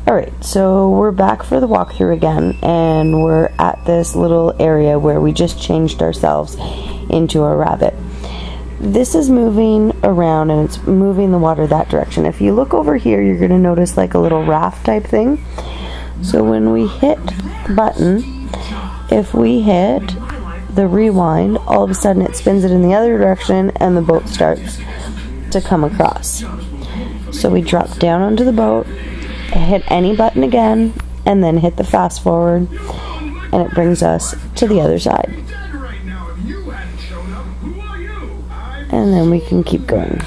Alright, so we're back for the walkthrough again, and we're at this little area where we just changed ourselves into a rabbit. This is moving around and it's moving the water that direction. If you look over here, you're going to notice like a little raft type thing. So when we hit the button, if we hit the rewind, all of a sudden it spins it in the other direction and the boat starts to come across. So we drop down onto the boat, hit any button again, and then hit the fast forward, and it brings us to the other side. And then we can keep going.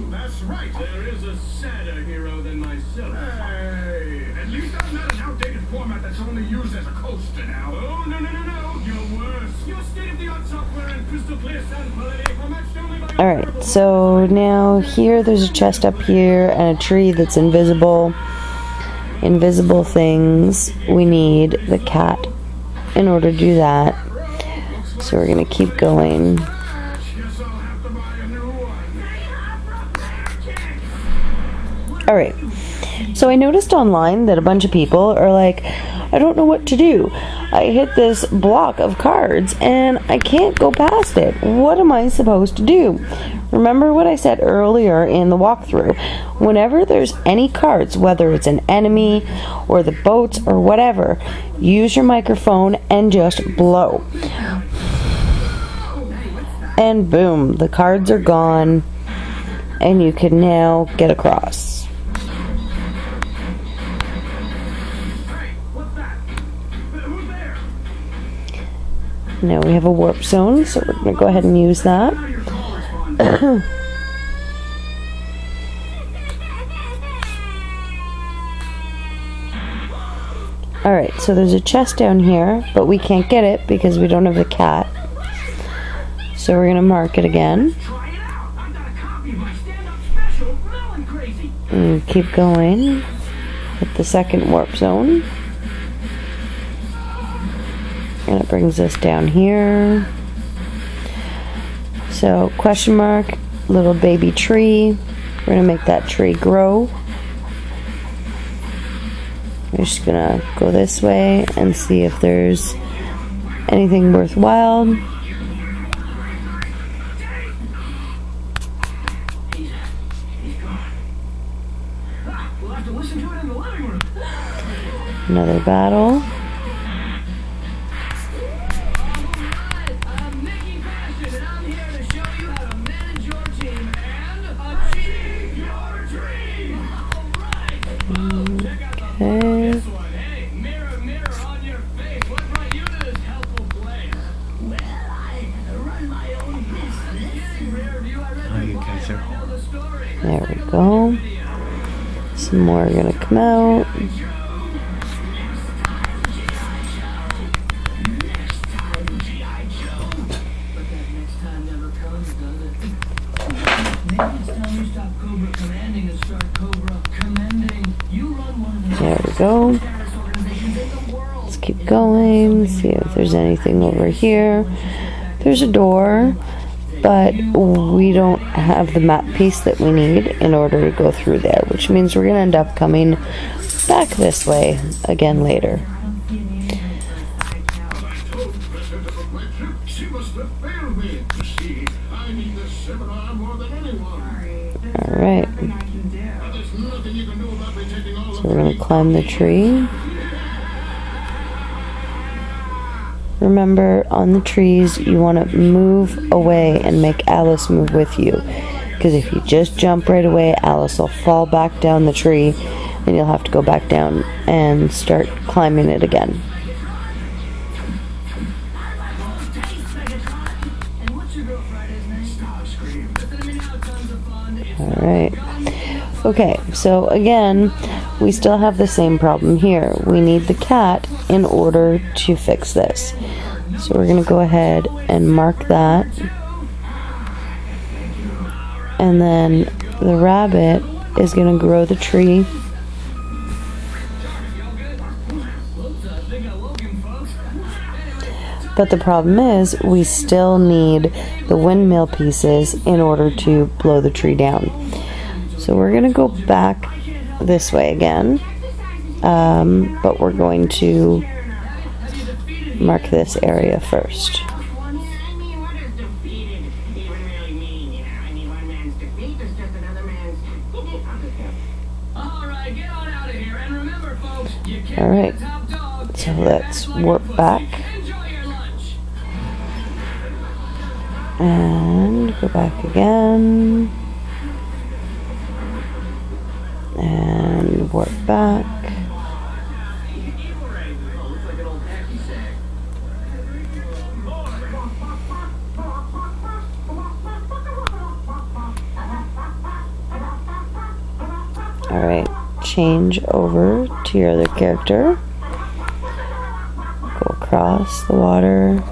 That's right, there is a sadder hero than myself. Hey, at least I'm not an outdated format that's only used as a coaster now. Oh, no, you're worse. Your state-of-the-art software and crystal clear sound quality are matched only by... Alright, so now here there's a chest up here and a tree that's invisible. Invisible things. We need the cat in order to do that. So we're going to keep going. Alright, so I noticed online that a bunch of people are like, I don't know what to do. I hit this block of cards and I can't go past it. What am I supposed to do? Remember what I said earlier in the walkthrough. Whenever there's any cards, whether it's an enemy or the boats or whatever, use your microphone and just blow. And boom, the cards are gone and you can now get across. Now we have a warp zone, so we're going to go ahead and use that. Alright, so there's a chest down here, but we can't get it because we don't have the cat. So we're going to mark it again. And keep going. Hit the second warp zone. And it brings us down here. So, question mark, little baby tree. We're going to make that tree grow. We're just going to go this way and see if there's anything worthwhile. Another battle. Okay. There we go. Some more are gonna come out. There we go. Let's keep going, see if there's anything over here. There's a door, but we don't have the map piece that we need in order to go through there, which means we're going to end up coming back this way again later. Alright. So we're going to climb the tree. Remember, on the trees, you want to move away and make Alice move with you. Because if you just jump right away, Alice will fall back down the tree and you'll have to go back down and start climbing it again. Alright. Okay, so again, we still have the same problem here. We need the cat in order to fix this. So we're going to go ahead and mark that. And then the rabbit is going to grow the tree. But the problem is, we still need the windmill pieces in order to blow the tree down. So we're going to go back this way again, but we're going to mark this area first. Alright, so let's warp back and go back again and warp back. Alright, change over to your other character. Go across the water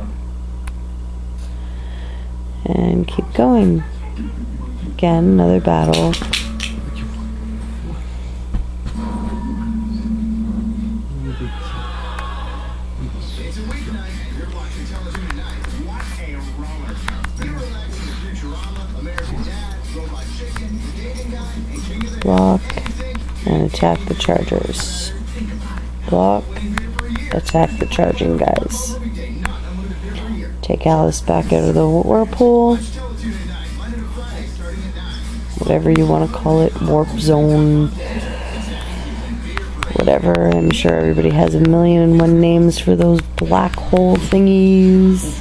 and keep going. Again, another battle. It's a weeknight and you're watching television tonight. What a roller coaster. You're relaxing with Futurama, American Dad, Robot Chicken, The Dating Guy, and King of the Block and attack the chargers. Block, attack the charging guys. Take Alice back out of the whirlpool. Whatever you want to call it, warp zone, whatever. I'm sure everybody has a million and one names for those black hole thingies.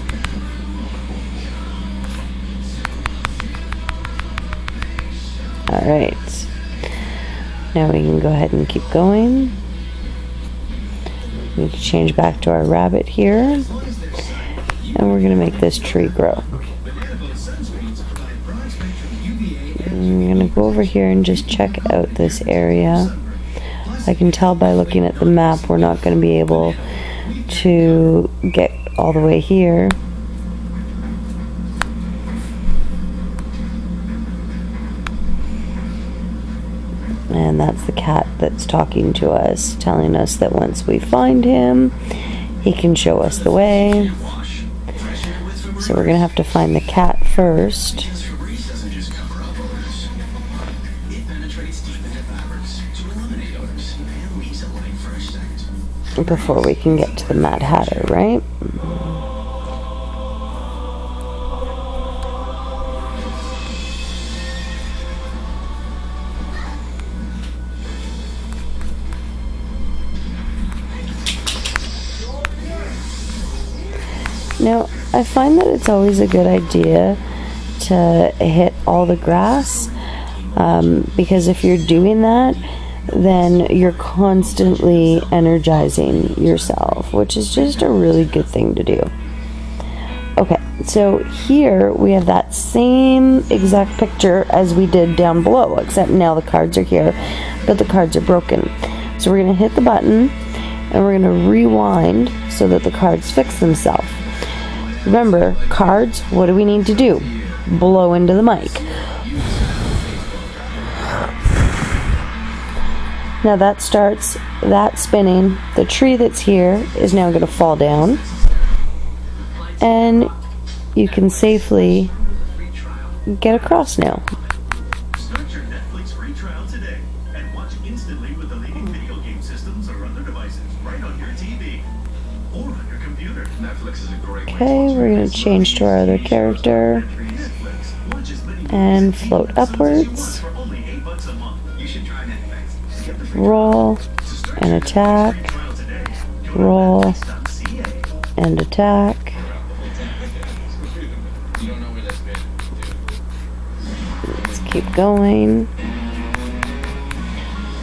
Alright, now we can go ahead and keep going. We can change back to our rabbit here, and we're going to make this tree grow. I'm going to go over here and just check out this area. I can tell by looking at the map we're not going to be able to get all the way here. And that's the cat that's talking to us, telling us that once we find him, he can show us the way. So we're going to have to find the cat first. Before we can get to the Mad Hatter, right? Now, I find that it's always a good idea to hit all the grass, because if you're doing that, then you're constantly energizing yourself, which is just a really good thing to do. Okay, so here we have that same exact picture as we did down below, except now the cards are here, but the cards are broken. So we're going to hit the button, and we're going to rewind so that the cards fix themselves. Remember, cards, what do we need to do? Blow into the mic. Now that starts that spinning. The tree that's here is now going to fall down. And you can safely get across now. Start your Netflix free trial today and watch instantly with the leading video game systems or other devices right on your TV or on your computer. Netflix is a great way. Okay, we're going to change to our other character and float upwards. Roll and attack, roll and attack. Let's keep going.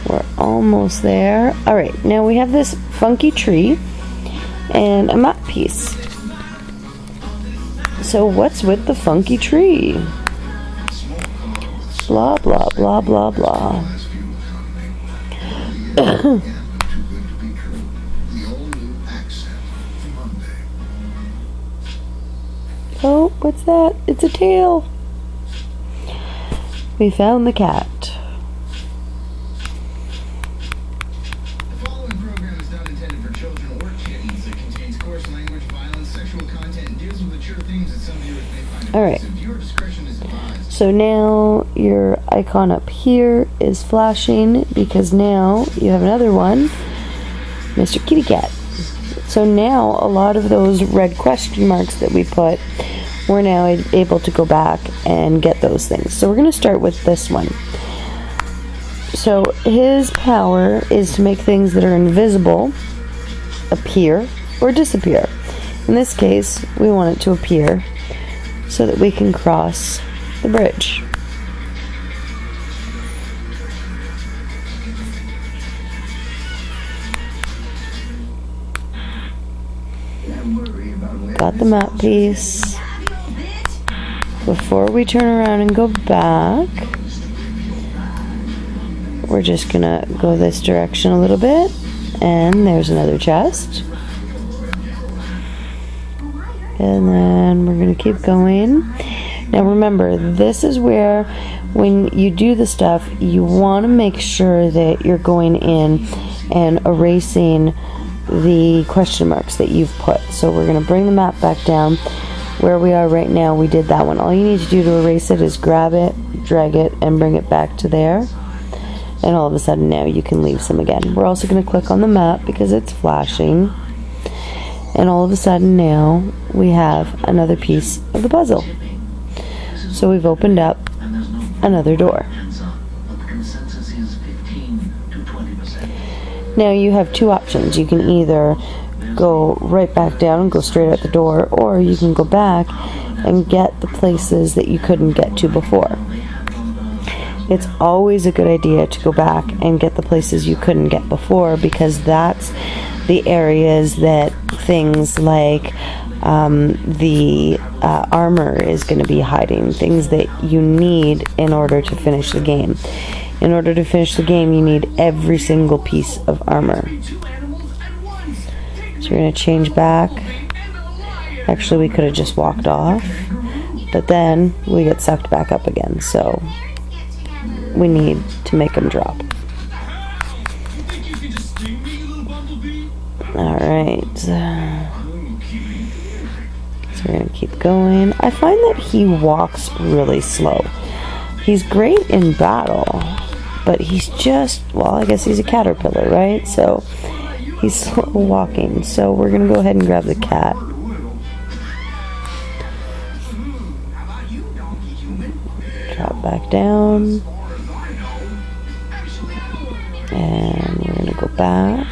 We're almost there. Alright, now we have this funky tree and a map piece. So what's with the funky tree? Blah, blah, blah, blah, blah. Oh, what's that? It's a tail. We found the cat. The following program is not intended for children or kittens. It contains coarse language, violence, sexual content, and deals with mature themes that some viewers may find offensive. Viewer discretion is advised. So now your icon up here is flashing because now you have another one, Mr. Kitty Cat. So now a lot of those red question marks that we put, we're now able to go back and get those things. So we're going to start with this one. So his power is to make things that are invisible appear or disappear. In this case, we want it to appear so that we can cross the bridge. Got the map piece. Before we turn around and go back, we're just gonna go this direction a little bit, and there's another chest. And then we're gonna keep going. Now remember, this is where when you do the stuff, you want to make sure that you're going in and erasing the question marks that you've put. So we're going to bring the map back down. Where we are right now, we did that one. All you need to do to erase it is grab it, drag it, and bring it back to there. And all of a sudden now you can leave some again. We're also going to click on the map because it's flashing. And all of a sudden now we have another piece of the puzzle. So we've opened up another door. Now you have two options. You can either go right back down and go straight out the door, or you can go back and get the places that you couldn't get to before. It's always a good idea to go back and get the places you couldn't get before, because that's the areas that things like the armor is going to be hiding, things that you need in order to finish the game. In order to finish the game, you need every single piece of armor. So we're going to change back. Actually, we could have just walked off, but then we get sucked back up again, so we need to make them drop. Alright, so we're going to keep going. I find that he walks really slow. He's great in battle, but he's just, well, I guess he's a caterpillar, right? So he's slow walking. So we're going to go ahead and grab the cat. Drop back down. And we're going to go back.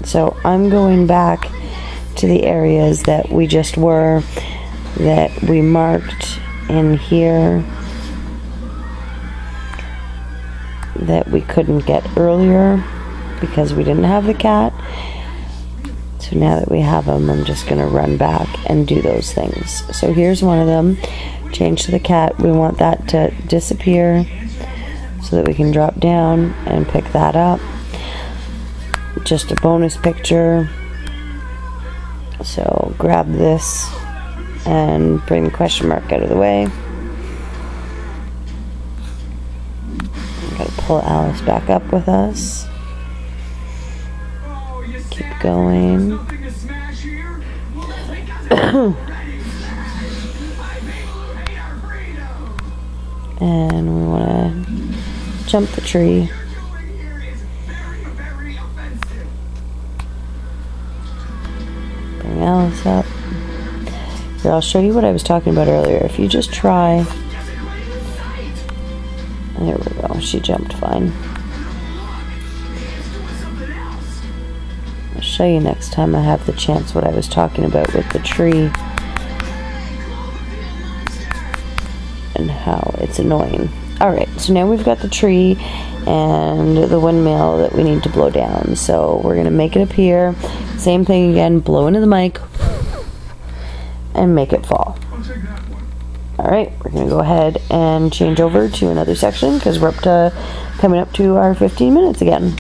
So I'm going back to the areas that we just were, that we marked in here, that we couldn't get earlier because we didn't have the cat. So now that we have them, I'm just going to run back and do those things. So here's one of them. Change to the cat. We want that to disappear so that we can drop down and pick that up. Just a bonus picture. So grab this and bring the question mark out of the way. Gotta pull Alice back up with us. Keep going. And we want to jump the tree. Bring Alice up. Here, I'll show you what I was talking about earlier. If you just try. There we go. She jumped fine. I'll show you next time I have the chance what I was talking about with the tree and how it's annoying. Alright, so now we've got the tree and the windmill that we need to blow down. So we're going to make it appear. Same thing again, blow into the mic and make it fall. Alright, we're going to go ahead and change over to another section because we're coming up to our 15 minutes again.